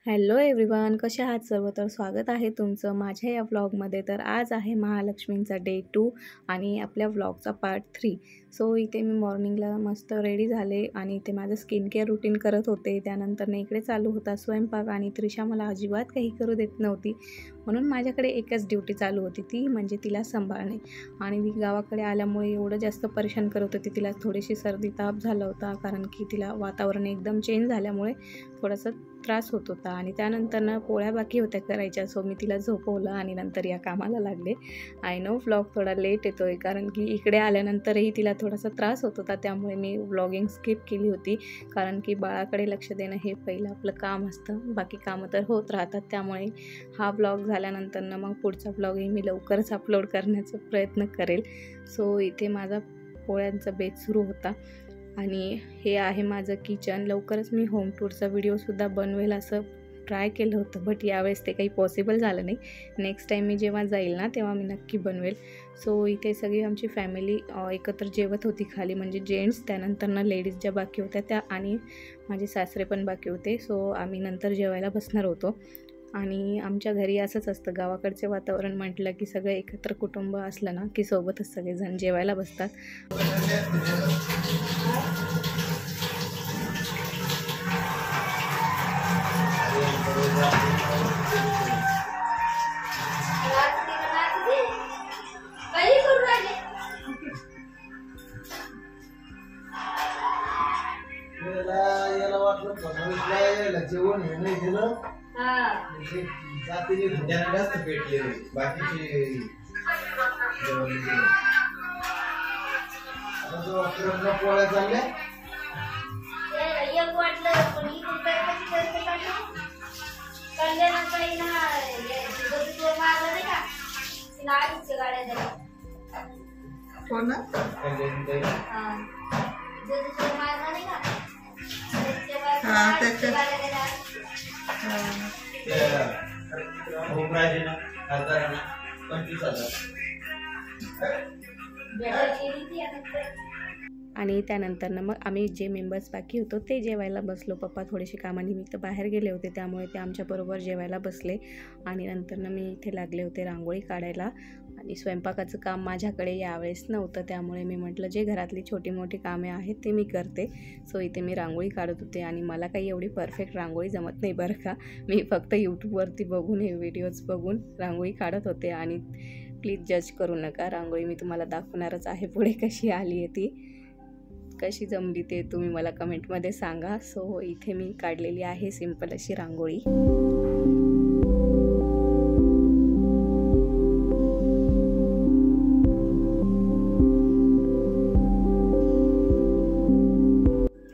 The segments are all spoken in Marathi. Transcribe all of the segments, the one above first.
हॅलो एव्हरीवन, कसे आहात सर्व? तर स्वागत आहे तुमचं माझ्या या व्लॉगमध्ये. तर आज आहे महालक्ष्मींचा डे 2 आणि आपल्या व्लॉगचा पार्ट 3. सो इथे मी मॉर्निंगला मस्त रेडी झाले आणि इथे माझं स्किन केअर रुटीन करत होते. त्यानंतर इकडे चालू होता स्वयंपाक आणि त्रिशा मला अजिबात काही करू देत नव्हती. म्हणून माझ्याकडे एकच ड्युटी चालू होती, ती म्हणजे तिला सांभाळणे. आणि मी गावाकडे आल्यामुळे एवढं जास्त परेशान करत होते. तिला थोडीशी सर्दी ताप झाला होता, कारण की तिला वातावरण एकदम चेंज झाल्यामुळे थोडंसं त्रास होत होता. आणि त्यानंतर पोळ्या बाकी होत्या करायच्या. सो मी तिला झोपवलं आणि नंतर या कामाला लागले. आय नो व्लॉग थोडा लेट येतो आहे, कारण की इकडे आल्यानंतरही तिला थोडासा त्रास होत होता. त्यामुळे मी व्लॉगिंग स्किप केली होती, कारण की बाळाकडे लक्ष देणं हे पहिलं आपलं काम असतं. बाकी कामं तर होत राहतात. त्यामुळे हा व्लॉग झाल्यानंतर मग पुढचा व्लॉगही मी लवकरच अपलोड करण्याचा प्रयत्न करेल. सो इथे माझा पोळ्यांचा बेत सुरू होता आणि हे आहे माझं किचन. लवकरच मी होम टूरचा व्हिडिओसुद्धा बनवेल असं ट्राय केलं होतं, बट यावेळेस ते काही पॉसिबल झालं नाही. नेक्स्ट टाईम मी जेव्हा जाईल ना, तेव्हा मी नक्की बनवेल. सो इथे सगळी आमची फॅमिली एकत्र जेवत होती खाली, म्हणजे जेंट्स, त्यानंतर लेडीज ज्या बाकी होत्या त्या आणि माझे सासरे पण बाकी होते. सो आम्ही नंतर जेवायला बसणार होतो. आणि आमच्या घरी असंच असतं, गावाकडचे वातावरण म्हटलं की सगळं एकत्र कुटुंब असलं ना की सोबतच सगळेजण जेवायला बसतात. जेवण हे नाही दिलं जातीने जास्त पेटले बाकीचे पोळ्या चालल्या ओमराजेना खासदारांना 25,000. आणि त्यानंतर मग आम्ही जे मेंबर्स बाकी होतो ते जेवायला बसलो. पप्पा थोडेसे कामानिमित्त बाहेर गेले होते, त्यामुळे ते आमच्याबरोबर जेवायला बसले. आणि नंतर मी इथे लागले होते रांगोळी काढायला. आणि स्वयंपाकाचं काम माझ्याकडे यावेळेस नव्हतं, त्यामुळे मी म्हटलं जे घरातली छोटी मोठी कामे आहेत ते मी करते. सो इथे मी रांगोळी काढत होते आणि मला काही एवढी परफेक्ट रांगोळी जमत नाही बरं का. मी फक्त यूट्यूबवरती बघून हे व्हिडिओज बघून रांगोळी काढत होते. आणि प्लीज जज करू नका, रांगोळी मी तुम्हाला दाखवणारच आहे पुढे कशी आली आहे ती, कशी जमली ते तुम्ही मला कमेंटमध्ये सांगा. सो इथे मी काढलेली आहे सिंपल अशी रांगोळी.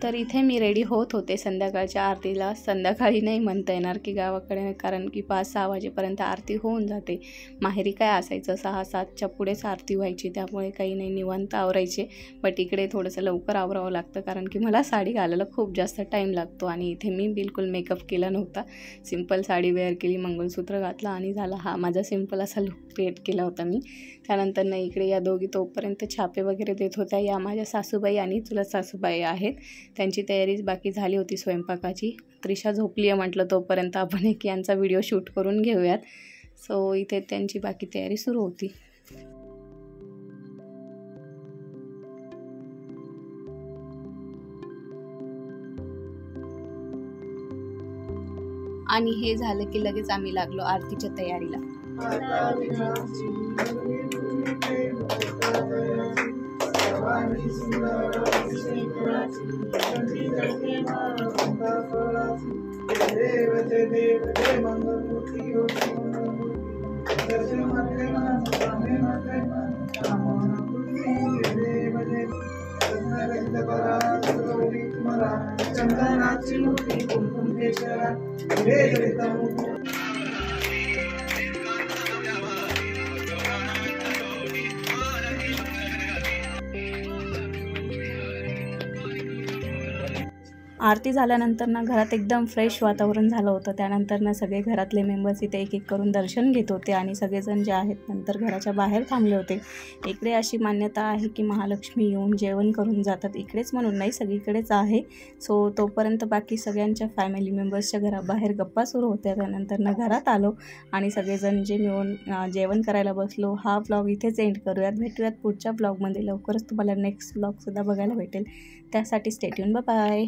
तर इथे मी रेडी होत होते संध्याकाळच्या आरतीला. संध्याकाळी नाही म्हणता येणार की गावाकडे, कारण की 5-6 वाजेपर्यंत आरती होऊन जाते. माहेरी काय असायचं 6-7च्या पुढेच आरती व्हायची, त्यामुळे काही नाही निवांत आवरायचे. बट इकडे थोडंसं लवकर आवरावं लागतं, कारण की मला साडी घालायला खूप जास्त टाईम लागतो. आणि इथे मी बिलकुल मेकअप केला नव्हता, सिंपल साडी वेअर केली, मंगळसूत्र घातलं आणि झाला हा माझा सिंपल असा लुक क्रिएट केला होता मी. त्यानंतर इकडे या दोघी तोपर्यंत छापे वगैरे देत होत्या. या माझ्या सासूबाई आणि चुलत सासूबाई आहेत, त्यांची तयारीच बाकी झाली होती स्वयंपाकाची. त्रिशा झोपली आहे, म्हटलं तोपर्यंत आपण एक यांचा व्हिडिओ शूट करून घेऊयात. सो इथे त्यांची बाकी तयारी सुरू होती. आणि हे झालं की लगेच आम्ही लागलो आरतीच्या तयारीला. आरती झाल्यानंतर ना घरात एकदम फ्रेश वातावरण झालं होतं. त्यानंतर ना सगळे घरातले मेंबर्स इथे एक एक करून दर्शन घेत होते आणि सगळेजण जे आहेत नंतर घराच्या बाहेर थांबले होते. इकडे अशी मान्यता आहे की महालक्ष्मी येऊन जेवण करून जातात. इकडेच म्हणून नाही, सगळीकडेच आहे. सो तोपर्यंत बाकी सगळ्यांच्या फॅमिली मेंबर्सच्या घराबाहेर गप्पा सुरू होत्या. त्यानंतर ना घरात आलो आणि सगळेजण जे मिळून जेवण करायला बसलो. हा ब्लॉग इथेच एंड करूयात. भेटूयात पुढच्या ब्लॉगमध्ये. लवकरच तुम्हाला नेक्स्ट ब्लॉगसुद्धा बघायला भेटेल. त्यासाठी स्टे ट्यून. Bye bye.